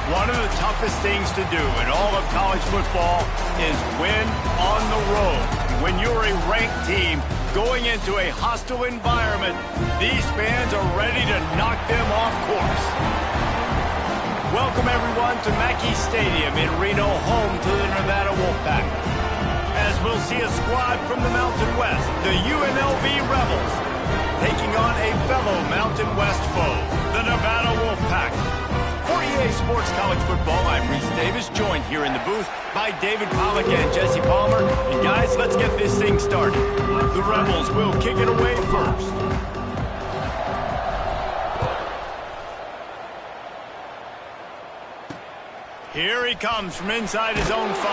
One of the toughest things to do in all of college football is win on the road. When you're a ranked team going into a hostile environment, these fans are ready to knock them off course. Welcome everyone to Mackey Stadium in Reno, home to the Nevada Wolfpack. As we'll see a squad from the Mountain West, the UNLV Rebels, taking on a fellow Mountain West foe, the Nevada Wolfpack. For EA Sports College Football, I'm Reese Davis, joined here in the booth by David Pollack and Jesse Palmer. And guys, let's get this thing started. The Rebels will kick it away first. Here he comes from inside his own 5.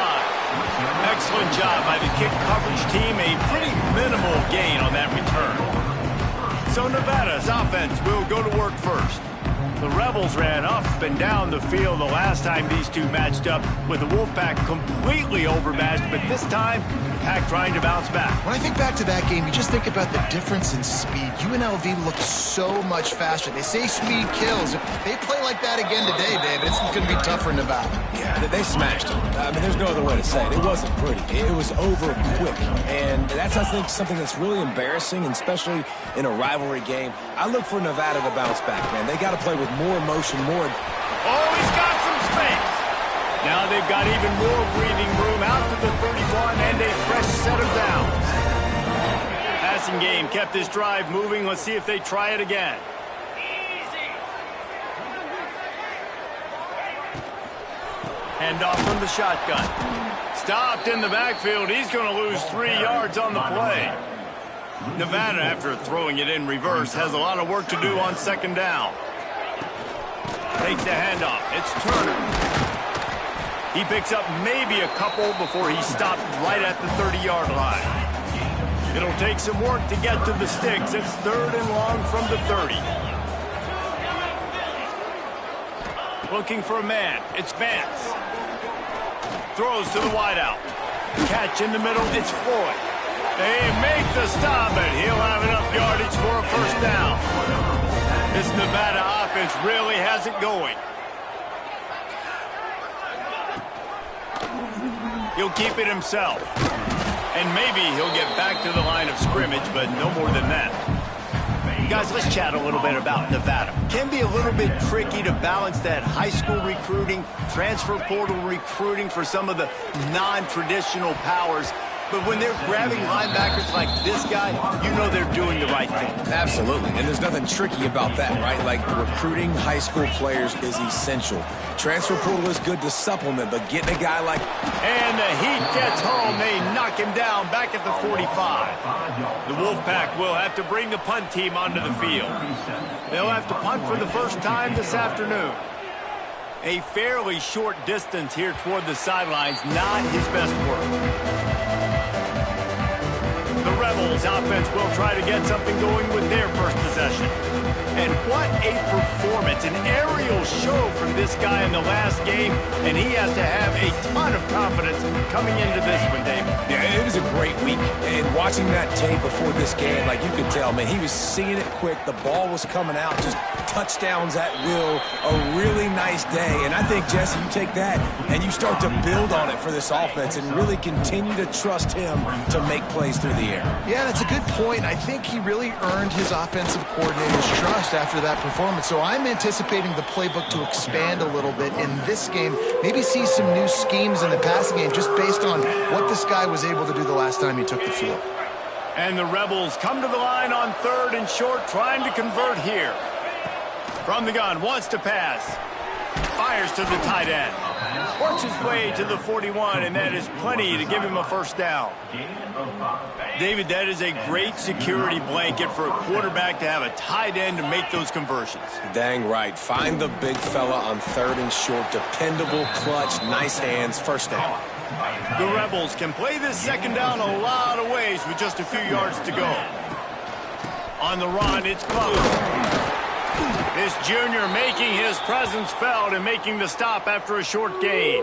Excellent job by the kick coverage team. A pretty minimal gain on that return. So Nevada's offense will go to work first. The Rebels ran up and down the field the last time these two matched up, with the Wolfpack completely overmatched, but this time, the Pack trying to bounce back. When I think back to that game, you just think about the difference in speed. UNLV looked so much faster. They say speed kills. If they play like that again today, David, it's going to be tough for Nevada. Yeah, they smashed them. I mean, there's no other way to say it. It wasn't pretty. It was over quick. And that's, I think, something that's really embarrassing, and especially in a rivalry game. I look for Nevada to bounce back, man. They got to play with more emotion, more... Oh, he's got some space. Now they've got even more breathing room out to the 31 and a fresh set of downs. Passing game kept this drive moving. Let's see if they try it again. Hand off from the shotgun. Stopped in the backfield. He's going to lose 3 yards on the play. Nevada, after throwing it in reverse, has a lot of work to do on second down. Takes the handoff. It's Turner. He picks up maybe a couple before he stopped right at the 30-yard line. It'll take some work to get to the sticks. It's 3rd and long from the 30. Looking for a man. It's Vance. Throws to the wideout. Catch in the middle. It's Floyd. They make the stop, but he'll have enough yardage for a first down. This Nevada offense really has it going. He'll keep it himself. And maybe he'll get back to the line of scrimmage, but no more than that. Guys, let's chat a little bit about Nevada. Can be a little bit tricky to balance that high school recruiting, transfer portal recruiting for some of the non-traditional powers. But when they're grabbing linebackers like this guy, you know they're doing the right thing. Absolutely, and there's nothing tricky about that, right? Like, recruiting high school players is essential. Transfer portal is good to supplement, but getting a guy like... And the heat gets home. They knock him down back at the 45. The Wolfpack will have to bring the punt team onto the field. They'll have to punt for the first time this afternoon. A fairly short distance here toward the sidelines, not his best work. The Rebels offense will try to get something going with their first possession. And what a performance, an aerial show from this guy in the last game, and he has to have a ton of confidence coming into this one, David. Yeah, it was a great week, and watching that tape before this game, like, you could tell, man, he was seeing it quick, the ball was coming out, just touchdowns at will, a really nice day. And I think, Jesse, you take that and you start to build on it for this offense and really continue to trust him to make plays through the air. Yeah, that's a good point. I think he really earned his offensive coordinator's trust after that performance. So I'm anticipating the playbook to expand a little bit in this game. Maybe see some new schemes in the passing game just based on what this guy was able to do the last time he took the field. And the Rebels come to the line on 3rd and short, trying to convert here. From the gun, wants to pass. Fires to the tight end. Works his way to the 41, and that is plenty to give him a first down. David, that is a great security blanket for a quarterback to have a tight end to make those conversions. Dang right. Find the big fella on 3rd and short. Dependable, clutch, nice hands, first down. The Rebels can play this second down a lot of ways with just a few yards to go. On the run, it's close. This junior making his presence felt and making the stop after a short gain.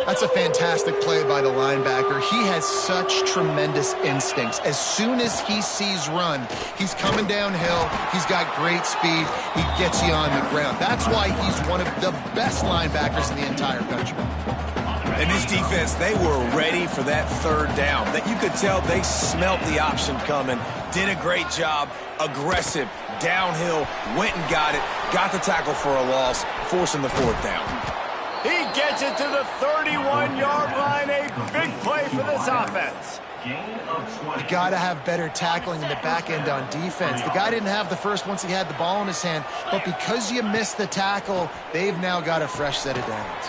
That's a fantastic play by the linebacker. He has such tremendous instincts. As soon as he sees run, he's coming downhill. He's got great speed. He gets you on the ground. That's why he's one of the best linebackers in the entire country. And this defense, they were ready for that third down. That you could tell they smelt the option coming, did a great job, aggressive, downhill, went and got it, got the tackle for a loss, forcing the fourth down. He gets it to the 31-yard line. A big play for this offense. You got to have better tackling in the back end on defense. The guy didn't have the first once he had the ball in his hand, but because you missed the tackle, they've now got a fresh set of downs.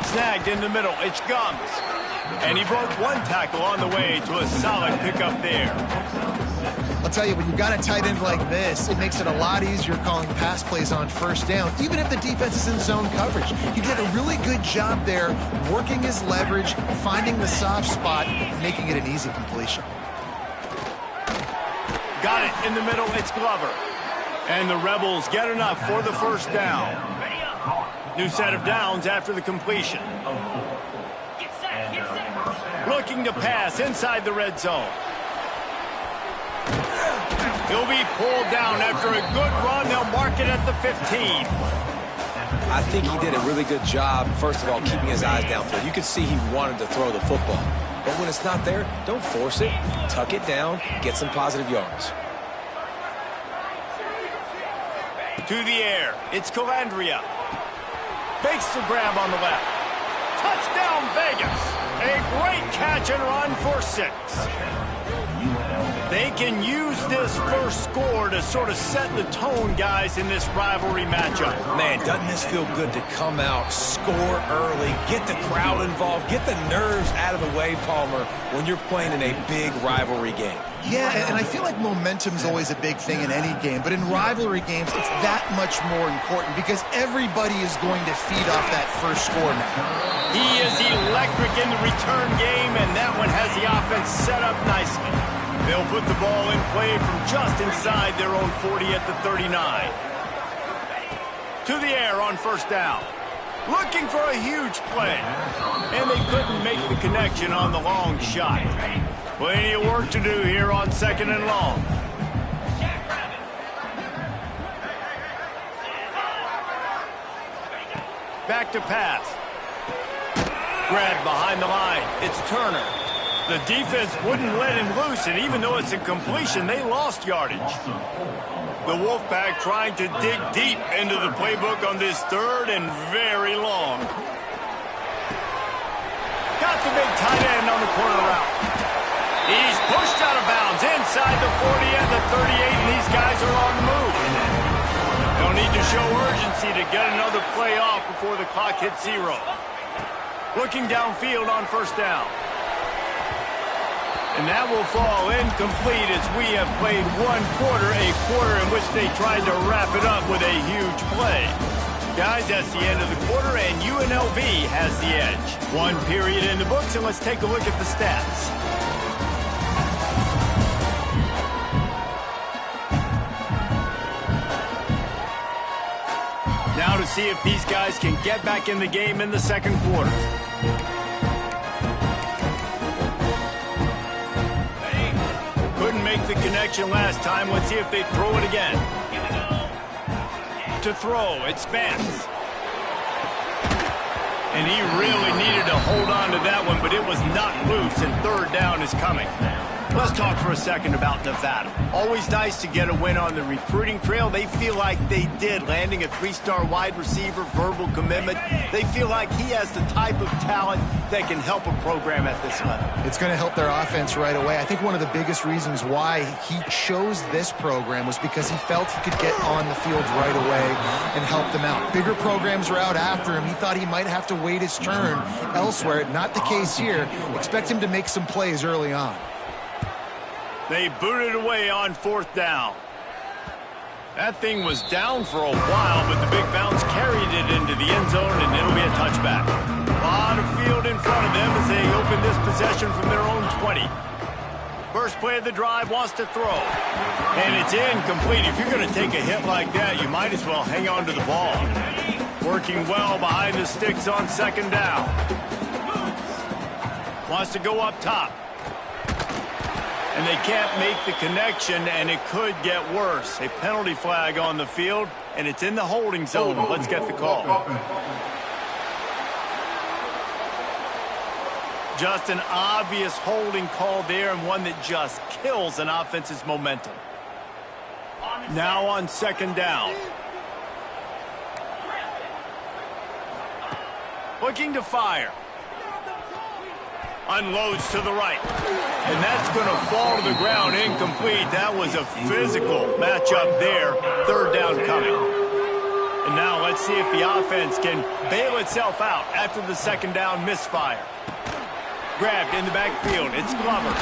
Snagged in the middle. It's Gums. And he broke one tackle on the way to a solid pickup there. I'll tell you, when you've got a tight end like this, it makes it a lot easier calling pass plays on first down, even if the defense is in zone coverage. He did a really good job there, working his leverage, finding the soft spot, making it an easy completion. Got it in the middle. It's Glover. And the Rebels get enough for the first down. New set of downs after the completion. Looking to pass inside the red zone. He'll be pulled down after a good run. They'll mark it at the 15. I think he did a really good job, first of all, keeping his eyes downfield. You could see he wanted to throw the football. But when it's not there, don't force it. Tuck it down, get some positive yards. To the air. It's Calandria. Makes the grab on the left. Touchdown, Vegas. A great catch and run for 6. They can use this first score to sort of set the tone, guys, in this rivalry matchup. Man, doesn't this feel good to come out, score early, get the crowd involved, get the nerves out of the way, Palmer, when you're playing in a big rivalry game? Yeah, and I feel like momentum's always a big thing in any game, but in rivalry games, it's that much more important because everybody is going to feed off that first score now. He is electric in the return game, and that one has the offense set up nicely. They'll put the ball in play from just inside their own 40 at the 39. To the air on first down. Looking for a huge play. And they couldn't make the connection on the long shot. Plenty of work to do here on second and long. Back to pass. Grabbed behind the line. It's Turner. The defense wouldn't let him loose, and even though it's a completion, they lost yardage. The Wolfpack trying to dig deep into the playbook on this third and very long. Got the big tight end on the corner route. He's pushed out of bounds inside the 40 and the 38, and these guys are on the move. They'll need to show urgency to get another play off before the clock hits 0. Looking downfield on first down. And that will fall incomplete as we have played one quarter, a quarter in which they tried to wrap it up with a huge play. Guys, that's the end of the quarter, and UNLV has the edge. One period in the books, and let's take a look at the stats. Now to see if these guys can get back in the game in the second quarter. Couldn't make the connection last time. Let's see if they throw it again. To throw, it's Spence. And he really needed to hold on to that one, but it was not loose, and third down is coming. Let's talk for a second about Nevada. Always nice to get a win on the recruiting trail. They feel like they did, landing a 3-star wide receiver, verbal commitment. They feel like he has the type of talent that can help a program at this level. It's going to help their offense right away. I think one of the biggest reasons why he chose this program was because he felt he could get on the field right away and help them out. Bigger programs were out after him. He thought he might have to wait his turn elsewhere. Not the case here. Expect him to make some plays early on. They booted away on fourth down. That thing was down for a while, but the big bounce carried it into the end zone, and it'll be a touchback. A lot of field in front of them as they open this possession from their own 20. First play of the drive, wants to throw. And it's incomplete. If you're going to take a hit like that, you might as well hang on to the ball. Working well behind the sticks on second down. Wants to go up top. And they can't make the connection, and it could get worse. A penalty flag on the field, and it's in the holding zone. Let's get the call. Just an obvious holding call there, and one that just kills an offense's momentum. Now on second down. Looking to fire. Unloads to the right. And that's going to fall to the ground incomplete. That was a physical matchup there. Third down coming. And now let's see if the offense can bail itself out after the second down misfire. Grabbed in the backfield. It's Glover.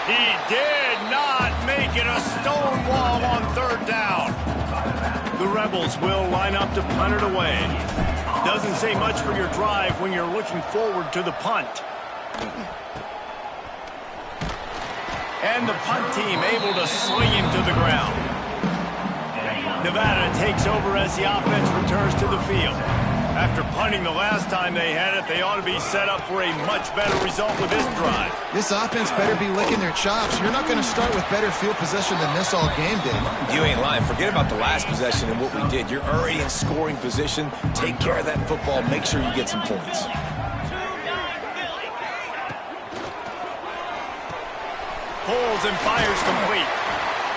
He did not make it a stone wall on third down. The Rebels will line up to punt it away. Doesn't say much for your drive when you're looking forward to the punt. And the punt team able to sling him to the ground. Nevada takes over as the offense returns to the field. After punting the last time they had it, they ought to be set up for a much better result with this drive. This offense better be licking their chops. You're not going to start with better field possession than this all game did. You ain't lying. Forget about the last possession and what we did. You're already in scoring position. Take care of that football. Make sure you get some points. Pulls and fires complete.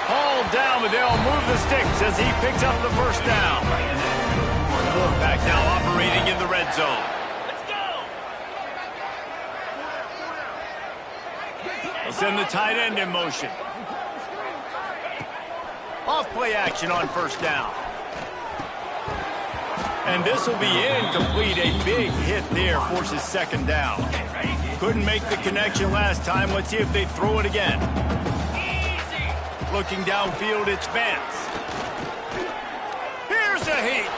Hauled down, but they'll move the sticks as he picks up the first down. Wolfpack now operating in the red zone. Let's go! They'll send the tight end in motion. Off play action on first down. And this will be incomplete. A big hit there forces second down. Couldn't make the connection last time. Let's see if they throw it again. Looking downfield, it's Vance. Here's a heat.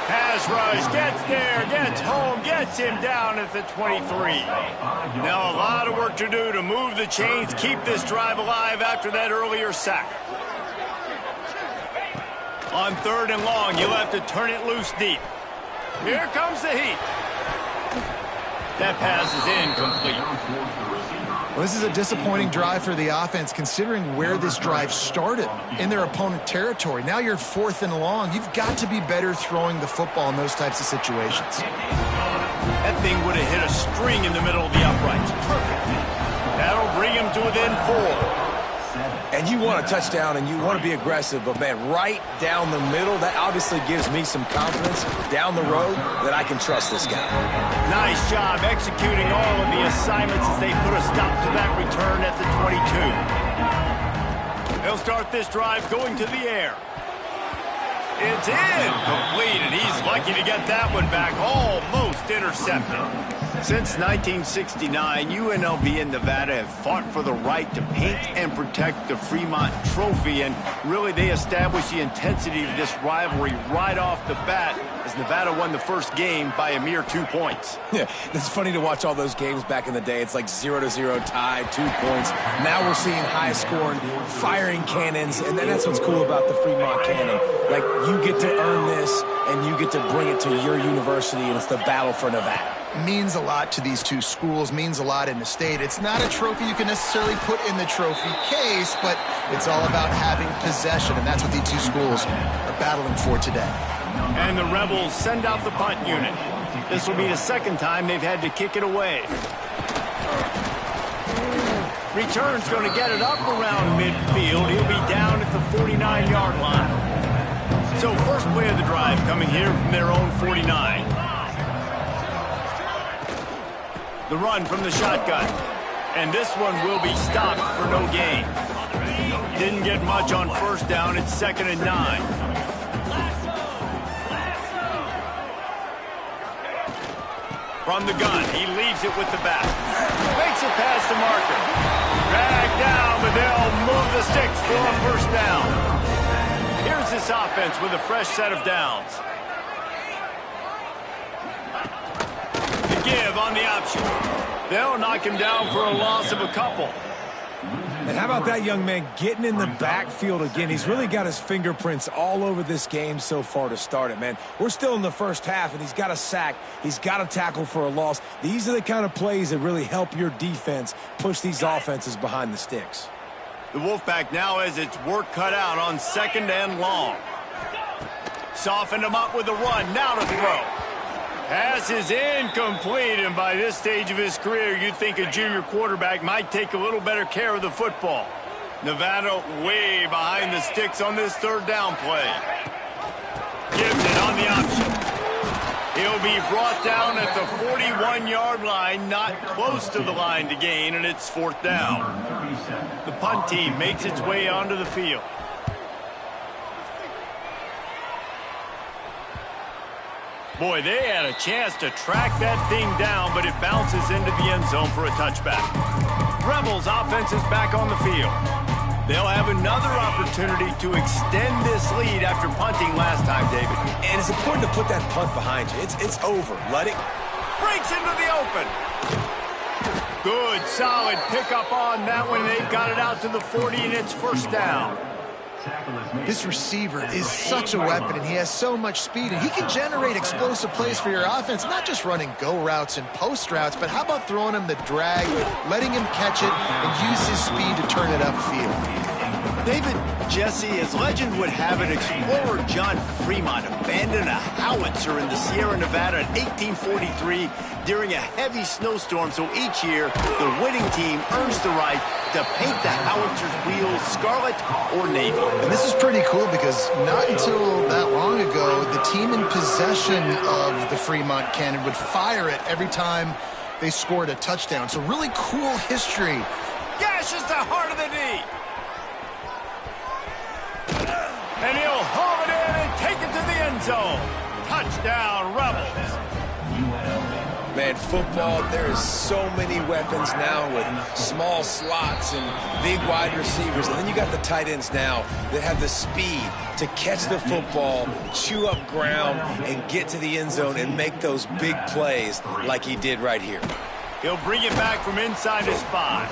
Pass rush, gets there, gets home, gets him down at the 23. Now a lot of work to do to move the chains, keep this drive alive after that earlier sack. On third and long, you'll have to turn it loose deep. Here comes the heat. That pass is incomplete. Well, this is a disappointing drive for the offense considering where this drive started, in their opponent territory. Now you're fourth and long. You've got to be better throwing the football in those types of situations. That thing would have hit a string in the middle of the uprights. Perfect. That'll bring him to within 4. And you want a touchdown and you want to be aggressive, but man, right down the middle, that obviously gives me some confidence down the road that I can trust this guy. Nice job executing all of the assignments as they put a stop to that return at the 22. They'll start this drive going to the air. It's incomplete, and he's lucky to get that one back, almost intercepted. Since 1969, UNLV and Nevada have fought for the right to paint and protect the Fremont Trophy, and really they established the intensity of this rivalry right off the bat as Nevada won the first game by a mere 2 points. Yeah, it's funny to watch all those games back in the day. It's like 0-0 tie, 2 points. Now we're seeing high scoring, firing cannons, and that's what's cool about the Fremont Cannon. Like, you get to earn this, and you get to bring it to your university, and it's the battle for Nevada. Means a lot to these two schools, means a lot in the state. It's not a trophy you can necessarily put in the trophy case, but it's all about having possession, and that's what these two schools are battling for today. And the Rebels send out the punt unit. This will be the second time they've had to kick it away. Return's going to get it up around midfield. He'll be down at the 49-yard line. So first play of the drive coming here from their own 49. The run from the shotgun. And this one will be stopped for no gain. Didn't get much on first down. It's 2nd and 9. From the gun, he leaves it with the back. Makes it past the marker. Dragged down, but they'll move the sticks for a first down. Here's this offense with a fresh set of downs. The give on the option. They'll knock him down for a loss of a couple. And how about that young man getting in the backfield again? He's really got his fingerprints all over this game so far to start it, man. We're still in the first half, and he's got a sack. He's got a tackle for a loss. These are the kind of plays that really help your defense push these offenses behind the sticks. The Wolfpack now has its work cut out on 2nd and long. Softened him up with a run. Now to throw. Pass is incomplete, and by this stage of his career, you'd think a junior quarterback might take a little better care of the football. Nevada way behind the sticks on this 3rd down play. Gives it on the option. He'll be brought down at the 41-yard line, not close to the line to gain, and it's 4th down. The punt team makes its way onto the field. Boy, they had a chance to track that thing down, but it bounces into the end zone for a touchback. Rebels offense is back on the field. They'll have another opportunity to extend this lead after punting last time, David. And it's important to put that punt behind you. It's over. Let it... Breaks into the open. Good, solid pickup on that one. They've got it out to the 40, and it's 1st down. This receiver is such a weapon, and he has so much speed, and he can generate explosive plays for your offense, not just running go routes and post routes, but how about throwing him the drag, letting him catch it, and use his speed to turn it upfield. David, Jesse, as legend would have it, explorer John Fremont abandoned a howitzer in the Sierra Nevada in 1843 during a heavy snowstorm, so each year the winning team earns the right to paint the howitzer's wheels scarlet or navy. And this is pretty cool because not until that long ago, the team in possession of the Fremont cannon would fire it every time they scored a touchdown. So really cool history. Gashes the heart of the knee. And he'll haul it in and take it to the end zone. Touchdown, Rebels. Man, football, there is so many weapons now with small slots and big wide receivers. And then you got the tight ends now that have the speed to catch the football, chew up ground, and get to the end zone and make those big plays like he did right here. He'll bring it back from inside his 5.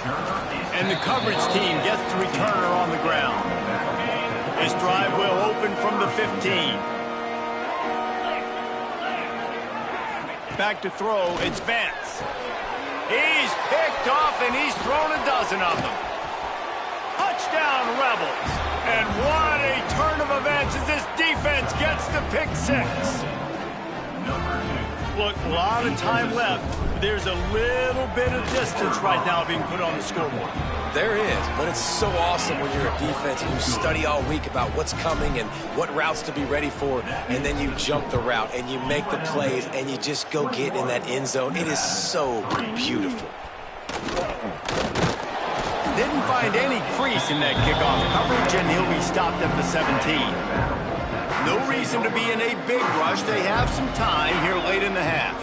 And the coverage team gets the returner on the ground. This drive will open from the 15. Back to throw, it's Vance. He's picked off, and he's thrown a dozen of them. Touchdown, Rebels. And what a turn of events as this defense gets the pick 6. Look, a lot of time left. There's a little bit of distance right now being put on the scoreboard. There is, but it's so awesome when you're a defense and you study all week about what's coming and what routes to be ready for, and then you jump the route and you make the plays and you just go get in that end zone. It is so beautiful. Didn't find any crease in that kickoff coverage, and he'll be stopped at the 17. No reason to be in a big rush. They have some time here late in the half.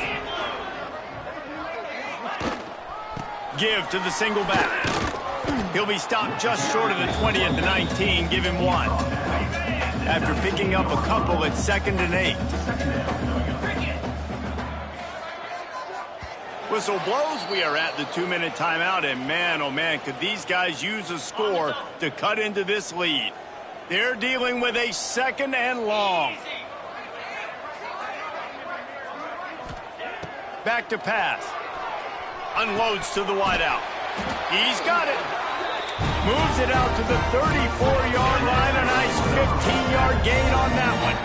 Give to the single back. He'll be stopped just short of the 20 at the 19. Give him 1. After picking up a couple at 2nd and 8. Whistle blows. We are at the 2-minute timeout, and man, oh man, could these guys use a score to cut into this lead. They're dealing with a 2nd and long. Back to pass. Unloads to the wideout. He's got it. Moves it out to the 34-yard line. A nice 15-yard gain on that one.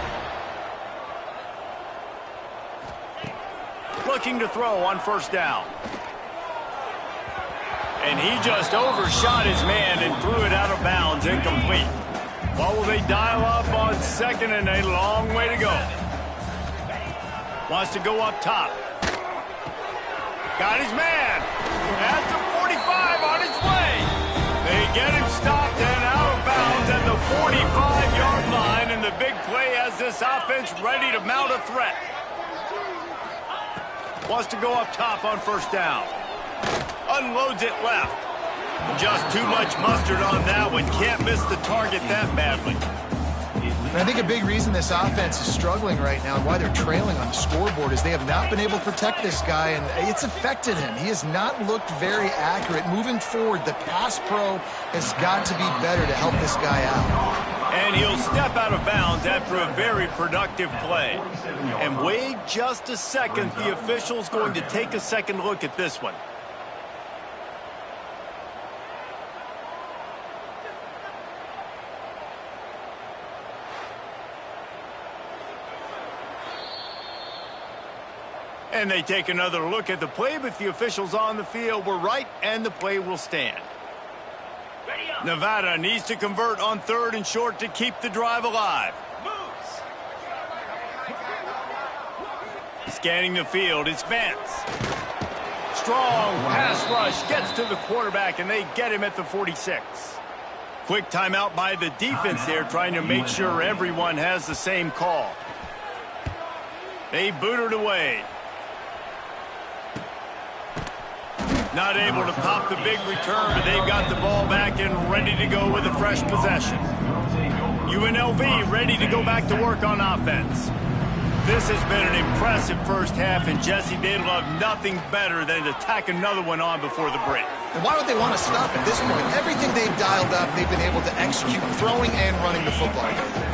Looking to throw on 1st down. And he just overshot his man and threw it out of bounds, incomplete. What will they dial up on 2nd and a long way to go? Wants to go up top. Got his man. At the 45 on his way. They get him stopped and out of bounds at the 45-yard line, and the big play has this offense ready to mount a threat. Wants to go up top on 1st down. Unloads it left. Just too much mustard on that one. Can't miss the target that badly. And I think a big reason this offense is struggling right now and why they're trailing on the scoreboard is they have not been able to protect this guy, and it's affected him. He has not looked very accurate. Moving forward, the pass pro has got to be better to help this guy out. And he'll step out of bounds after a very productive play. And wait just a second, the official's going to take a second look at this one. And they take another look at the play, but the officials on the field were right, and the play will stand. Nevada needs to convert on 3rd and short to keep the drive alive. Scanning the field, it's Vance. Strong pass rush gets to the quarterback, and they get him at the 46. Quick timeout by the defense there, trying to make sure everyone has the same call. They boot it away. Not able to pop the big return, but they've got the ball back and ready to go with a fresh possession. UNLV ready to go back to work on offense. This has been an impressive first half, and Jesse, they'd love nothing better than to tack another one on before the break. And why would they want to stop at this point? Everything they've dialed up, they've been able to execute, throwing and running the football.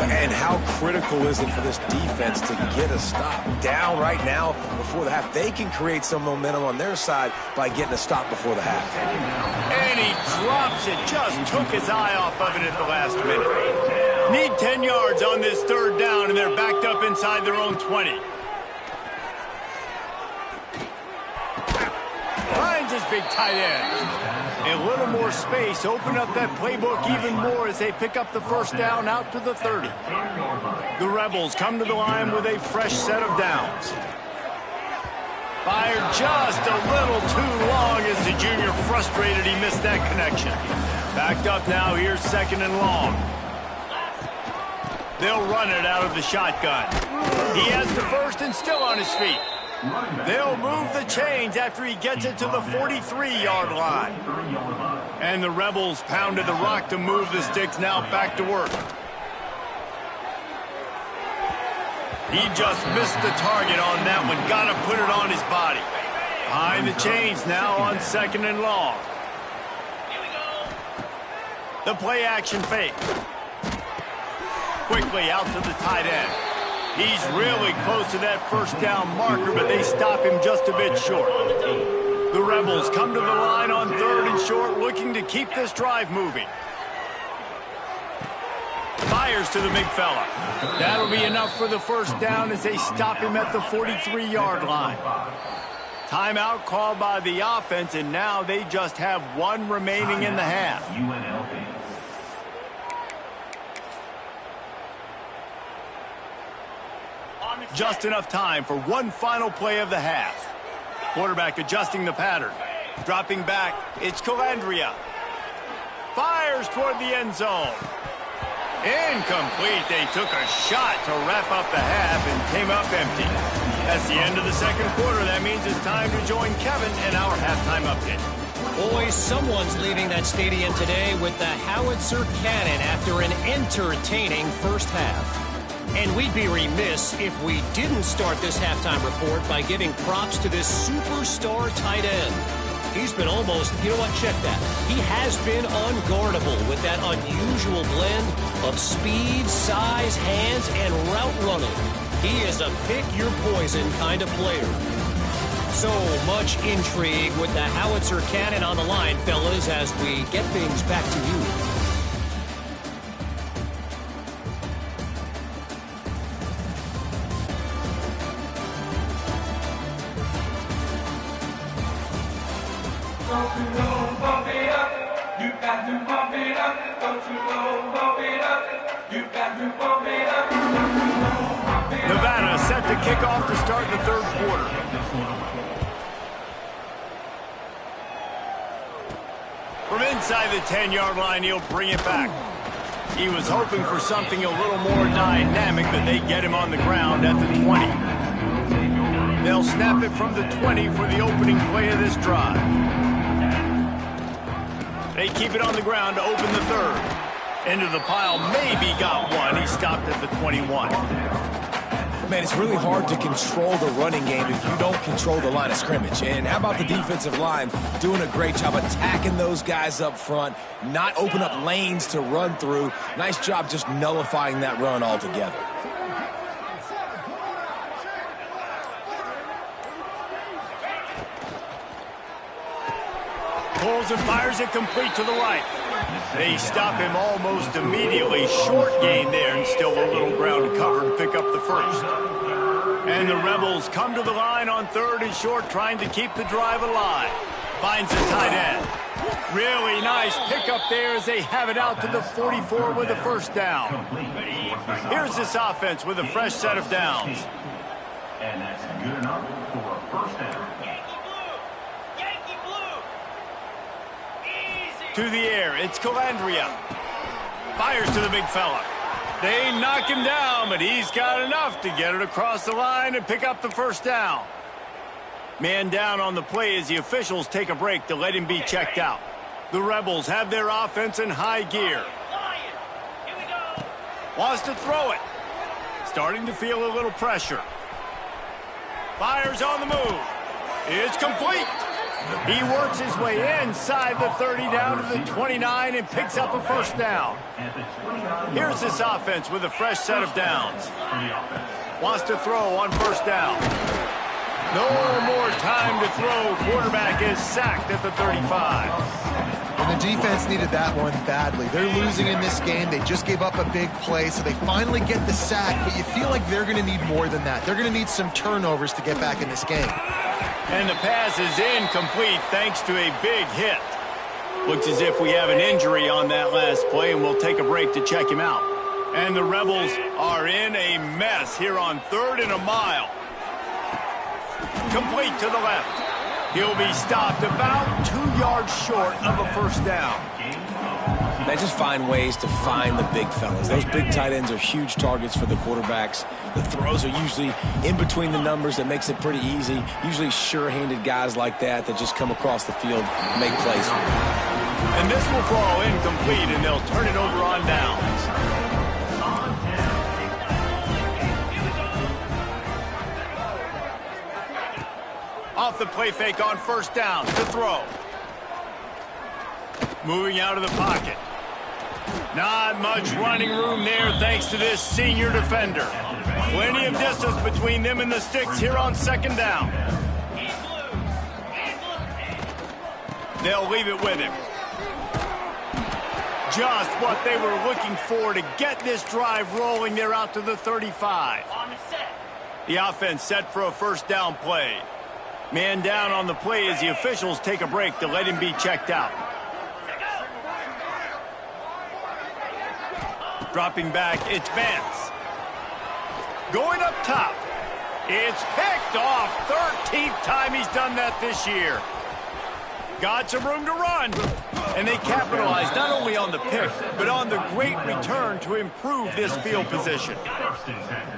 And how critical is it for this defense to get a stop? Down right now before the half. They can create some momentum on their side by getting a stop before the half. And he drops it, just took his eye off of it at the last minute. Need 10 yards on this 3rd down, and they're backed up inside their own 20. Finds his big tight end. A little more space, open up that playbook even more as they pick up the 1st down out to the 30. The Rebels come to the line with a fresh set of downs. Fired just a little too long as the junior frustrated he missed that connection. Backed up now, here's 2nd and long. They'll run it out of the shotgun. He has the 1st and still on his feet. They'll move the chains after he gets it to the 43-yard line. And the Rebels pounded the rock to move the sticks, now back to work. He just missed the target on that one. Got to put it on his body. Behind the chains now on 2nd and long. The play action fake. Quickly out to the tight end. He's really close to that 1st down marker, but they stop him just a bit short. The Rebels come to the line on 3rd and short, looking to keep this drive moving. Fires to the big fella. That'll be enough for the 1st down as they stop him at the 43-yard line. Timeout called by the offense, and now they just have 1 remaining in the half. UNLV. Just enough time for one final play of the half. Quarterback adjusting the pattern. Dropping back, it's Calandria. Fires toward the end zone. Incomplete. They took a shot to wrap up the half and came up empty. That's the end of the 2nd quarter. That means it's time to join Kevin in our halftime update. Boys, someone's leaving that stadium today with the howitzer cannon after an entertaining first half. And we'd be remiss if we didn't start this halftime report by giving props to this superstar tight end. He's been almost, you know what, check that. He has been unguardable with that unusual blend of speed, size, hands, and route running. He is a pick-your-poison kind of player. So much intrigue with the howitzer cannon on the line, fellas, as we get things back to you. Don't you know, bump it up. You got to bump it up. Don't you know, bump it up. You got to bump it up. Don't you know, bump it up. Nevada set to kick off to start the 3rd quarter. From inside the 10-yard line, he'll bring it back. He was hoping for something a little more dynamic, but they get him on the ground at the 20. They'll snap it from the 20 for the opening play of this drive. They keep it on the ground to open the 3rd. Into the pile, maybe got one. He stopped at the 21. Man, it's really hard to control the running game if you don't control the line of scrimmage. And how about the defensive line doing a great job attacking those guys up front, not open up lanes to run through. Nice job just nullifying that run altogether. Pulls and fires it complete to the right. They stop him almost immediately. Short gain there and still a little ground to cover to pick up the first. And the Rebels come to the line on 3rd and short, trying to keep the drive alive. Finds a tight end. Really nice pickup there as they have it out to the 44 with a first down. Here's this offense with a fresh set of downs. And that's good enough for a first down. To the air, it's Calandria. Fires to the big fella. They knock him down, but he's got enough to get it across the line and pick up the first down. Man down on the play as the officials take a break to let him be checked out. The Rebels have their offense in high gear. Wants to throw it. Starting to feel a little pressure. Fires on the move. It's complete. He works his way inside the 30 down to the 29 and picks up a first down. Here's this offense with a fresh set of downs. Wants to throw on first down. No more time to throw. Quarterback is sacked at the 35. And the defense needed that one badly. They're losing in this game. They just gave up a big play, so they finally get the sack, but you feel like they're going to need more than that. They're going to need some turnovers to get back in this game. And the pass is incomplete thanks to a big hit. Looks as if we have an injury on that last play, and we'll take a break to check him out. And the Rebels are in a mess here on 3rd and a mile. Complete to the left. He'll be stopped about 2 yards short of a first down. They just find ways to find the big fellas. Those big tight ends are huge targets for the quarterbacks. The throws are usually in between the numbers. That makes it pretty easy. Usually sure-handed guys like that just come across the field and make plays for them. And this will fall incomplete, and they'll turn it over on downs. Off the play fake on first down to throw. Moving out of the pocket. Not much running room there thanks to this senior defender. Plenty of distance between them and the sticks here on 2nd down. They'll leave it with him. Just what they were looking for to get this drive rolling. They're out to the 35. The offense set for a first down play. Man down on the play as the officials take a break to let him be checked out. Dropping back, it's Vance. Going up top. It's picked off. 13th time he's done that this year. Got some room to run. And they capitalize not only on the pick, but on the great return to improve this field position.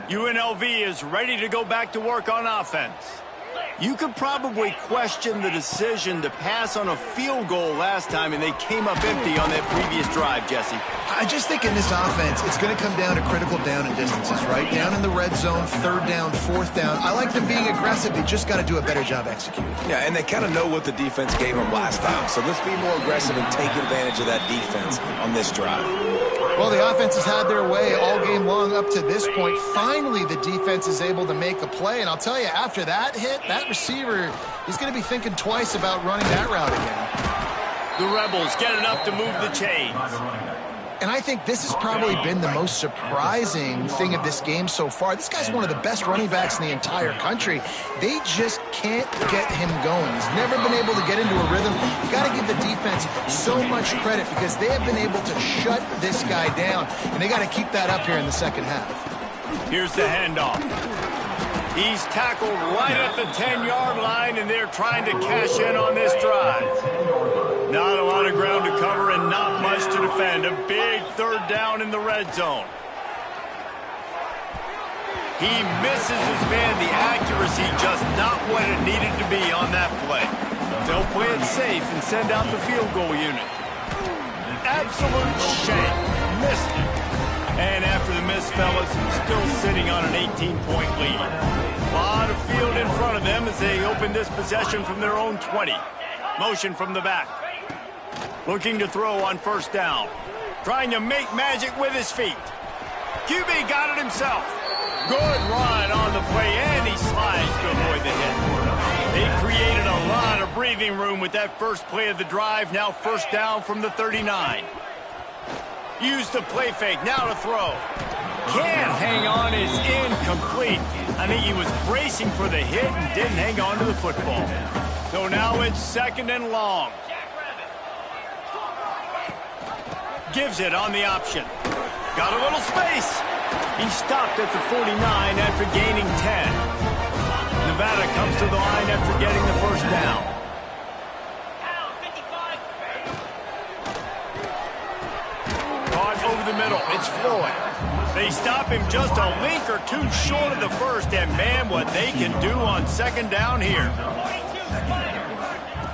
UNLV is ready to go back to work on offense. You could probably question the decision to pass on a field goal last time, and they came up empty on that previous drive, Jesse. I just think in this offense, it's going to come down to critical down and distances, right? Down in the red zone, 3rd down, 4th down. I like them being aggressive. They just got to do a better job executing. Yeah, and they kind of know what the defense gave them last time. So let's be more aggressive and take advantage of that defense on this drive. Well, the offense has had their way all game long up to this point. Finally, the defense is able to make a play. And I'll tell you, after that hit, that receiver is going to be thinking twice about running that route again. The Rebels get enough to move the chains. And I think this has probably been the most surprising thing of this game so far. This guy's one of the best running backs in the entire country. They just can't get him going. He's never been able to get into a rhythm. You got to give the defense so much credit because they have been able to shut this guy down, and they got to keep that up here in the second half. Here's the handoff. He's tackled right at the 10-yard line, and they're trying to cash in on this drive. Not a lot of ground to cover and not much to defend. A big 3rd down in the red zone. He misses his man. The accuracy just not what it needed to be on that play. They'll play it safe and send out the field goal unit. Absolute shame. missed. And after the miss, fellas, still sitting on an 18-point lead. A lot of field in front of them as they open this possession from their own 20. Motion from the back. Looking to throw on first down. Trying to make magic with his feet. QB got it himself. Good run on the play, and he slides to avoid the hit. They created a lot of breathing room with that first play of the drive. Now first down from the 39. Use the play fake, now to throw. Can't hang on, is incomplete. I think he was bracing for the hit and didn't hang on to the football. So now it's second and long. Gives it on the option. Got a little space. He stopped at the 49 after gaining 10. Nevada comes to the line after getting the first down. Caught over the middle. It's Floyd. They stop him just a link or two short of the first, and man, what they can do on second down here.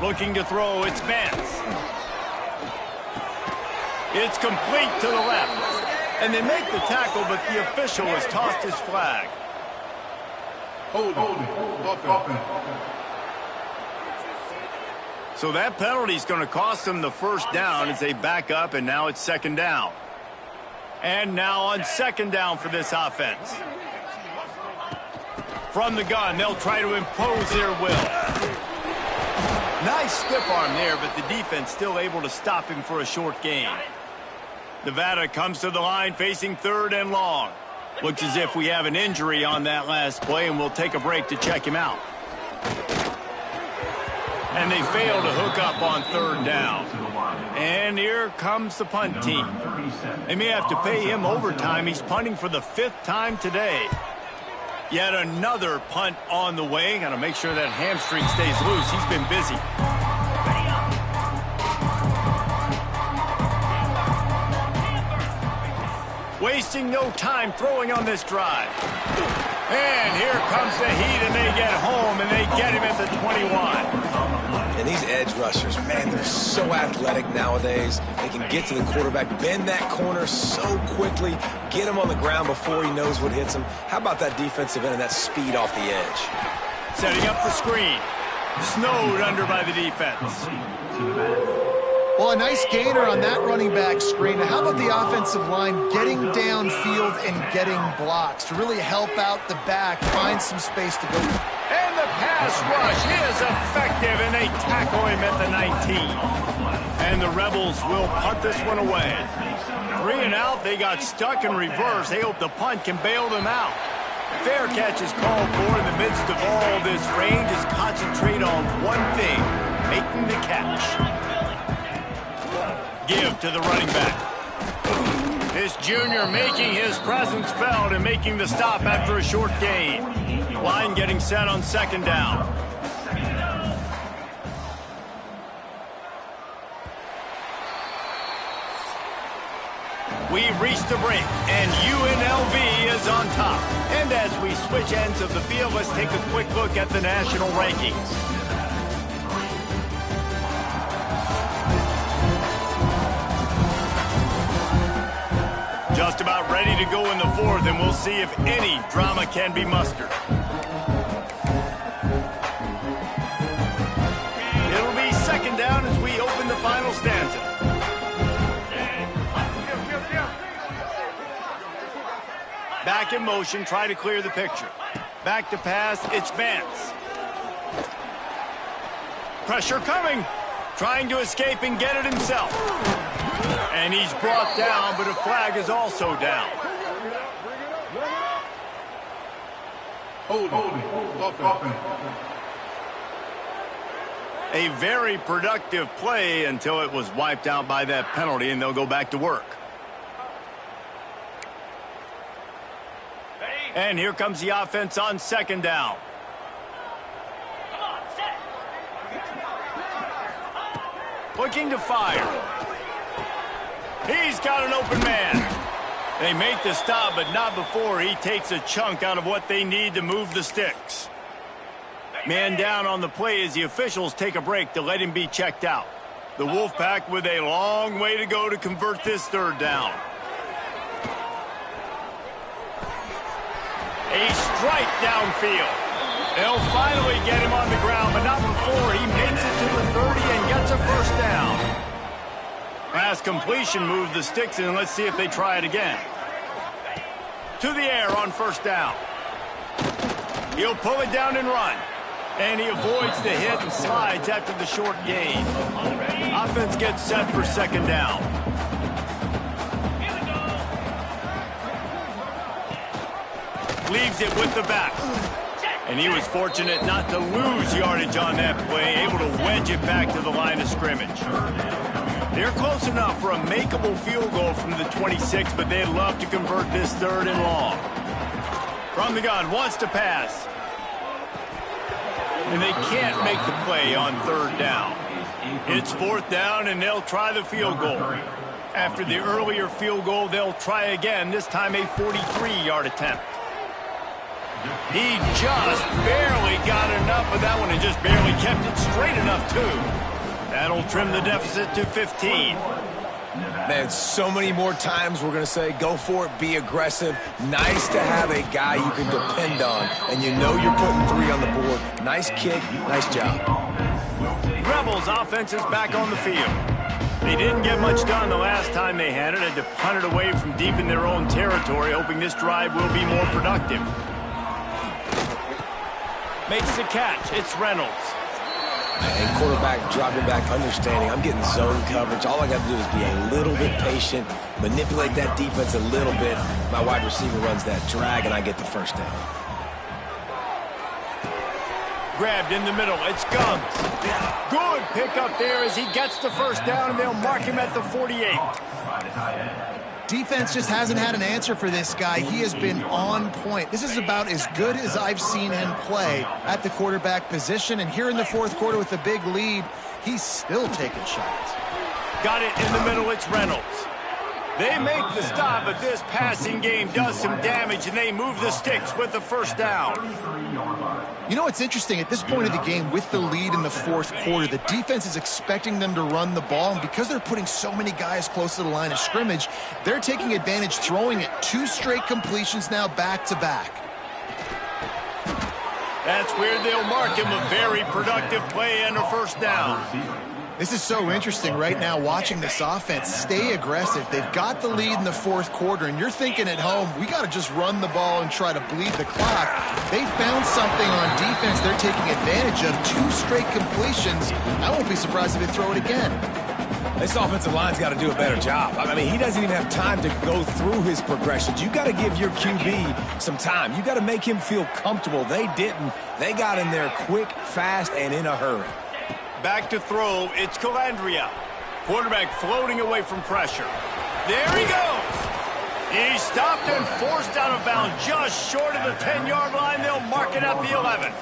Looking to throw, it's Vance. It's complete to the left. And they make the tackle, but the official has tossed his flag. So that penalty is going to cost them the first down as they back up, and now it's second down. And now on second down for this offense. From the gun, they'll try to impose their will. Nice stiff arm there, but the defense still able to stop him for a short gain. Nevada comes to the line facing third and long. Looks as if we have an injury on that last play, and we'll take a break to check him out. And they fail to hook up on third down. And here comes the punt team. They may have to pay him overtime. He's punting for the 5th time today. Yet another punt on the way. Got to make sure that hamstring stays loose. He's been busy. Wasting no time throwing on this drive. And here comes the heat, and they get home, and they get him at the 21. And these edge rushers, man, they're so athletic nowadays. They can get to the quarterback, bend that corner so quickly, get him on the ground before he knows what hits him. How about that defensive end and that speed off the edge? Setting up the screen. Snowed under by the defense. Well, a nice gainer on that running back screen. How about the offensive line getting downfield and getting blocks to really help out the back, find some space to go. And the pass rush is effective, and they tackle him at the 19. And the Rebels will punt this one away. 3 and out, they got stuck in reverse. They hope the punt can bail them out. Fair catch is called for. In the midst of all this range is concentrate on one thing, making the catch. Give to the running back. This junior making his presence felt and making the stop after a short gain. Line getting set on second down. We've reached the break, and UNLV is on top. And as we switch ends of the field, let's take a quick look at the national rankings. Just about ready to go in the 4th, and we'll see if any drama can be mustered. It'll be second down as we open the final stanza. Back in motion, try to clear the picture. Back to pass, it's Vance. Pressure coming. Trying to escape and get it himself. And he's brought down, but a flag is also down. A very productive play until it was wiped out by that penalty, and they'll go back to work. And here comes the offense on second down. Looking to fire. He's got an open man. They make the stop, but not before he takes a chunk out of what they need to move the sticks. Man down on the play as the officials take a break to let him be checked out. The Wolfpack with a long way to go to convert this third down. A strike downfield. They'll finally get him on the ground, but not before he makes it to the 30 and gets a first down. Pass completion moved the sticks in. Let's see if they try it again. To the air on first down. He'll pull it down and run. And he avoids the hit and slides after the short gain. Offense gets set for second down. Leaves it with the back. And he was fortunate not to lose yardage on that play, able to wedge it back to the line of scrimmage. They're close enough for a makeable field goal from the 26, but they'd love to convert this third and long. From the gun, wants to pass. And they can't make the play on third down. It's fourth down, and they'll try the field goal. After the earlier field goal, they'll try again, this time a 43-yard attempt. He just barely got enough of that one and just barely kept it straight enough, too. That'll trim the deficit to 15. Man, so many more times we're going to say, go for it, be aggressive. Nice to have a guy you can depend on, and you know you're putting 3 on the board. Nice kick, nice job. Rebels offense is back on the field. They didn't get much done the last time they had it. Had to punt it away from deep in their own territory, hoping this drive will be more productive. Makes the catch. It's Reynolds. And quarterback dropping back, understanding I'm getting zone coverage. All I got to do is be a little bit patient, manipulate that defense a little bit. My wide receiver runs that drag, and I get the first down. Grabbed in the middle. It's Gums. Good pickup there as he gets the first down, and they'll mark him at the 48. Defense just hasn't had an answer for this guy. He has been on point. This is about as good as I've seen him play at the quarterback position. And here in the fourth quarter with a big lead, he's still taking shots. Got it in the middle. It's Reynolds. They make the stop, but this passing game does some damage, and they move the sticks with the first down. You know, it's interesting. At this point of the game, with the lead in the fourth quarter, the defense is expecting them to run the ball, and because they're putting so many guys close to the line of scrimmage, they're taking advantage, throwing it 2 straight completions now back-to-back. That's where they'll mark him a very productive play and a first down. This is so interesting right now watching this offense stay aggressive. They've got the lead in the fourth quarter, and you're thinking at home, we got to just run the ball and try to bleed the clock. They found something on defense they're taking advantage of. 2 straight completions. I won't be surprised if they throw it again. This offensive line's got to do a better job. I mean, he doesn't even have time to go through his progressions. You got to give your QB some time. You got to make him feel comfortable. They didn't. They got in there quick, fast, and in a hurry. Back to throw, it's Calandria. Quarterback floating away from pressure. There he goes. He's stopped and forced out of bounds just short of the 10-yard line. They'll mark it at the 11.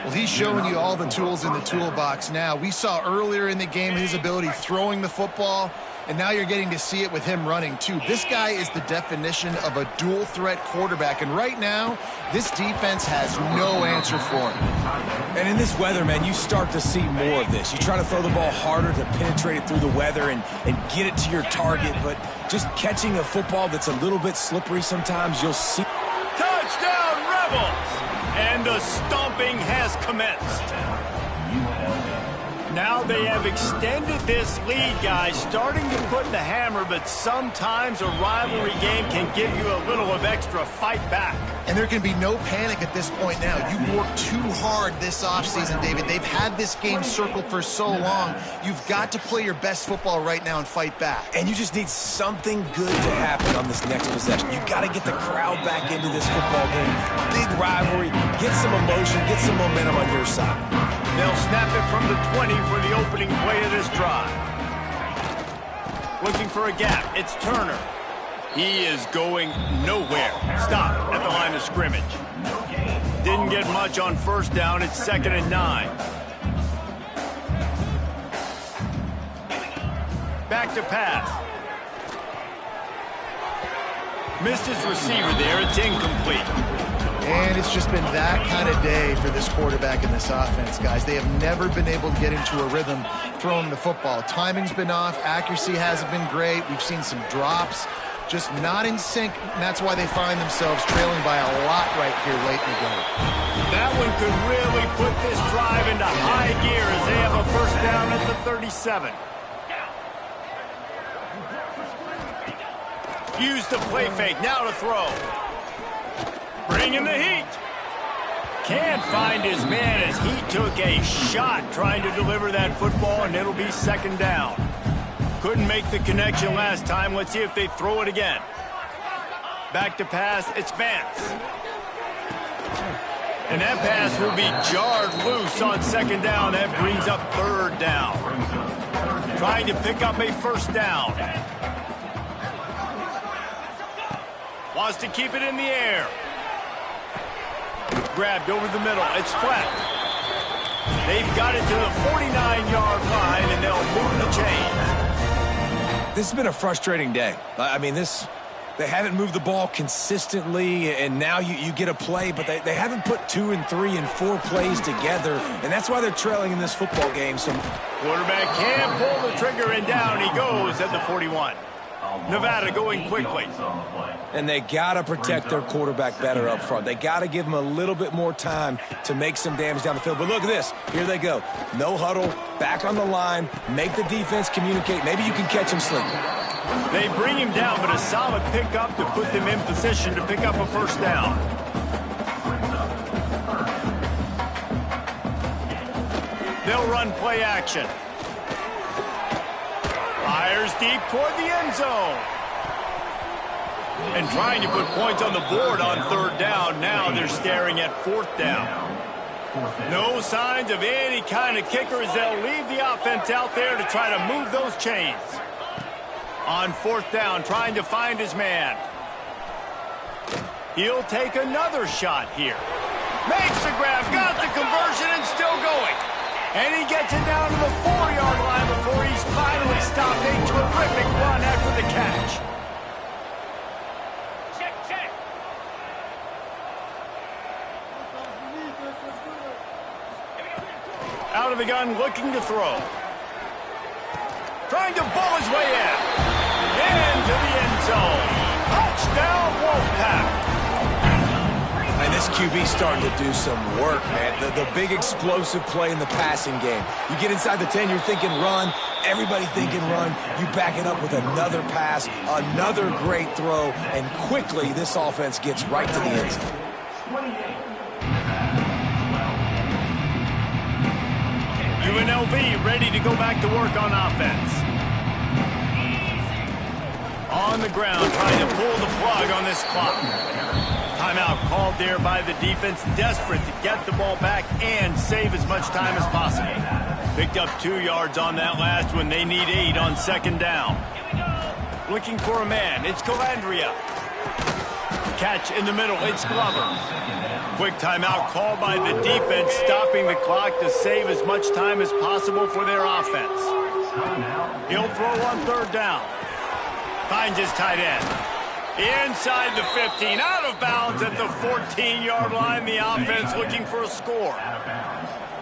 Well, he's showing you all the tools in the toolbox now. We saw earlier in the game his ability throwing the football, and now you're getting to see it with him running too. This guy is the definition of a dual-threat quarterback, and right now, this defense has no answer for him. And in this weather, man, you start to see more of this. You try to throw the ball harder to penetrate it through the weather and get it to your target, but just catching a football that's a little bit slippery sometimes, you'll see. Touchdown, Rebels! And the stomping has commenced. Now they have extended this lead, guys, starting to put the hammer, but sometimes a rivalry game can give you a little of extra fight back. And there can be no panic at this point now. You worked too hard this offseason, David. They've had this game circled for so long. You've got to play your best football right now and fight back. And you just need something good to happen on this next possession. You got to get the crowd back into this football game. Big rivalry, get some emotion, get some momentum on your side. They'll snap it from the 20 for the opening play of this drive. Looking for a gap. It's Turner. He is going nowhere. Stop at the line of scrimmage. Didn't get much on first down. It's 2nd and 9. Back to pass. Missed his receiver there. It's incomplete. And it's just been that kind of day for this quarterback in this offense, guys. They have never been able to get into a rhythm throwing the football. Timing's been off. Accuracy hasn't been great. We've seen some drops. just not in sync, and that's why they find themselves trailing by a lot right here late in the game. That one could really put this drive into high gear as they have a first down at the 37. Use the play fake, now to throw. Bring in the heat. Can't find his man as he took a shot trying to deliver that football, and it'll be second down. Couldn't make the connection last time. Let's see if they throw it again. Back to pass, it's Vance. And that pass will be jarred loose on second down. That brings up third down. Trying to pick up a first down. Wants to keep it in the air. Grabbed over the middle. It's flat. They've got it to the 49-yard line, and they'll move the chains. This has been a frustrating day. I mean, they haven't moved the ball consistently, and now you get a play, but they haven't put 2 and 3 and 4 plays together, and that's why they're trailing in this football game. So quarterback can't pull the trigger, and down he goes at the 41. Nevada going quickly. And they got to protect their quarterback better up front. They got to give him a little bit more time to make some damage down the field. But look at this. Here they go. No huddle, back on the line, make the defense communicate. Maybe you can catch him slipping. They bring him down, but a solid pickup to put them in position to pick up a first down. They'll run play action. Fires deep toward the end zone. And trying to put points on the board on third down. Now they're staring at fourth down. No signs of any kind of kicker as they'll leave the offense out there to try to move those chains. On fourth down, trying to find his man. He'll take another shot here. Makes the grab, got the conversion, and still going. And he gets it down to the 4-yard line before he's finally stopped. A terrific run after the catch. Check. Out of the gun, looking to throw. Trying to bull his way in. Into the end zone. Touchdown, Wolfpack. And this QB starting to do some work, man. The big explosive play in the passing game. You get inside the 10, you're thinking run. Everybody thinking run. You back it up with another pass, another great throw, and quickly this offense gets right to the end zone. UNLV ready to go back to work on offense. On the ground, trying to pull the plug on this clock. Timeout called there by the defense, desperate to get the ball back and save as much time as possible. Picked up 2 yards on that last one. They need 8 on second down. Looking for a man. It's Calandria. Catch in the middle. It's Glover. Quick timeout called by the defense, stopping the clock to save as much time as possible for their offense. He'll throw on third down. Finds his tight end. Inside the 15, out of bounds at the 14-yard line. The offense looking for a score.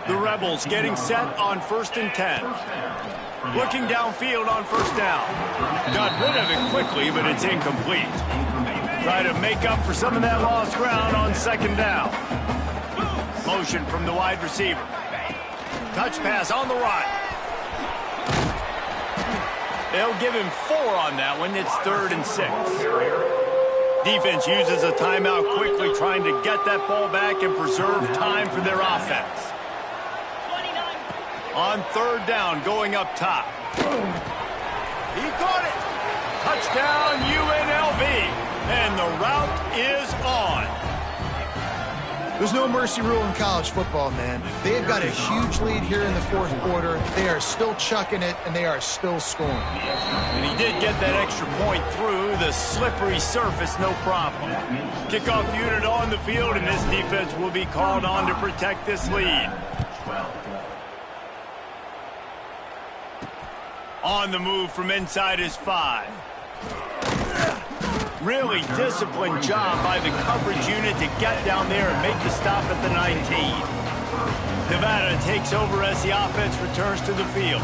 The Rebels getting set on 1st and 10. Looking downfield on first down. Got rid of it quickly, but it's incomplete. Try to make up for some of that lost ground on second down. Motion from the wide receiver. Touch pass on the right. They'll give him 4 on that one. It's 3rd and 6. Defense uses a timeout quickly, trying to get that ball back and preserve time for their offense. On third down, going up top. He caught it. Touchdown, UNLV. And the route is on. There's no mercy rule in college football, man. They've got a huge lead here in the fourth quarter. They are still chucking it, and they are still scoring. And he did get that extra point through the slippery surface, no problem. Kickoff unit on the field, and this defense will be called on to protect this lead. On the move from inside his 5. Really disciplined job by the coverage unit to get down there and make the stop at the 19. Nevada takes over as the offense returns to the field.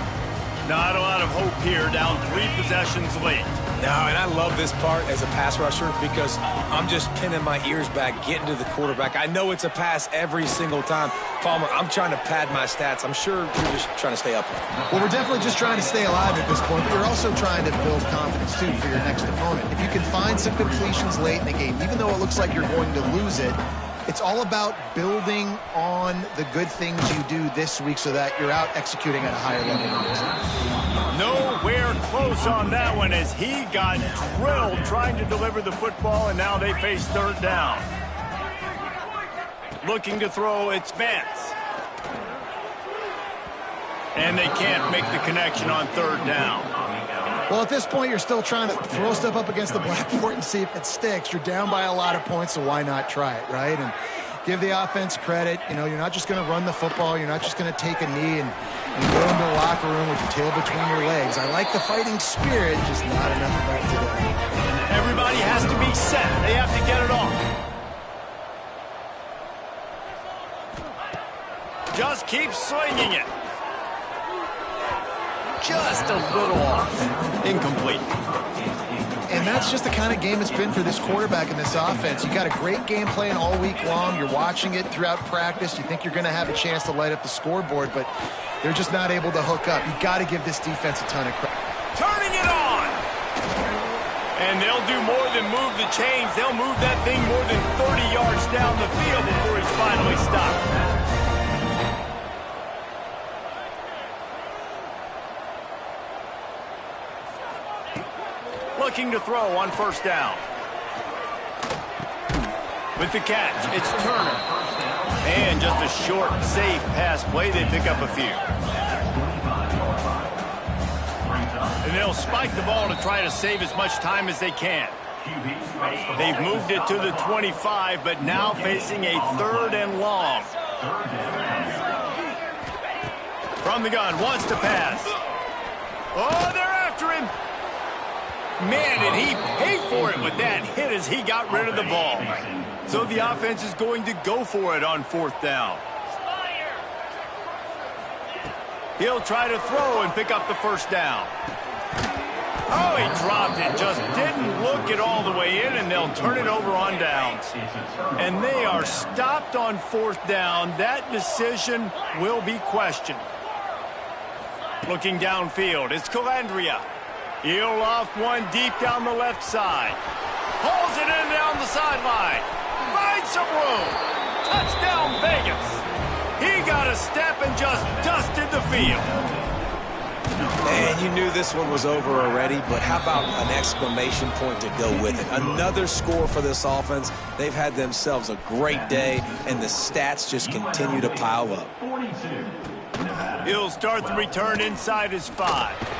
Not a lot of hope here, down 3 possessions late. No, and I love this part as a pass rusher because I'm just pinning my ears back, getting to the quarterback. I know it's a pass every single time. Palmer, I'm trying to pad my stats. I'm sure you're just trying to stay upright. Well, we're definitely just trying to stay alive at this point, but you're also trying to build confidence, too, for your next opponent. If you can find some completions late in the game, even though it looks like you're going to lose it, it's all about building on the good things you do this week so that you're out executing at a higher level. Nowhere close on that one as he got drilled trying to deliver the football, and now they face 3rd down. Looking to throw, it's Vance. And they can't make the connection on 3rd down. Well, at this point, you're still trying to throw stuff up against the blackboard and see if it sticks. You're down by a lot of points, so why not try it, right? And give the offense credit. You know, you're not just going to run the football. You're not just going to take a knee and go into the locker room with your tail between your legs. I like the fighting spirit, just not enough of that today. Everybody has to be set. They have to get it off. Just keep slinging it. Just a little off. Incomplete. And that's just the kind of game it's been for this quarterback in this offense. You got a great game plan all week long. You're watching it throughout practice. You think you're going to have a chance to light up the scoreboard, but they're just not able to hook up. You got to give this defense a ton of credit. Turning it on. And they'll do more than move the chains. They'll move that thing more than 30 yards down the field before he's finally stopped. Looking to throw on 1st down. With the catch, it's Turner. And just a short, safe pass play. They pick up a few. And they'll spike the ball to try to save as much time as they can. They've moved it to the 25, but now facing a 3rd and long. From the gun, wants to pass. Oh, they're after him. Man, did he pay for it with that hit as he got rid of the ball. So the offense is going to go for it on 4th down. He'll try to throw and pick up the 1st down. Oh, he dropped it. Just didn't look it all the way in, and they'll turn it over on downs. And they are stopped on 4th down. That decision will be questioned. Looking downfield, it's Calandria. He'll loft one deep down the left side. Pulls it in down the sideline. Finds some room. Touchdown, Vegas. He got a step and just dusted the field. And you knew this one was over already, but how about an exclamation point to go with it? Another score for this offense. They've had themselves a great day, and the stats just continue to pile up. He'll start the return inside his 5.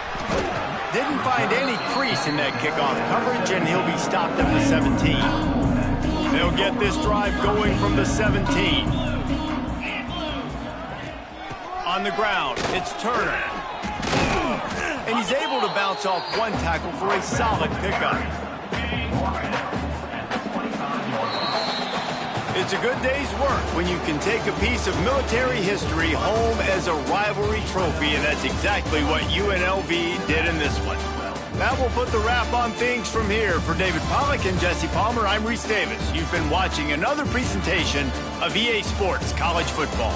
Didn't find any crease in that kickoff coverage, and he'll be stopped at the 17. They'll get this drive going from the 17. On the ground, it's Turner. And he's able to bounce off one tackle for a solid pickup. It's a good day's work when you can take a piece of military history home as a rivalry trophy, and that's exactly what UNLV did in this one. That will put the wrap on things from here. For David Pollack and Jesse Palmer, I'm Reese Davis. You've been watching another presentation of EA Sports College Football.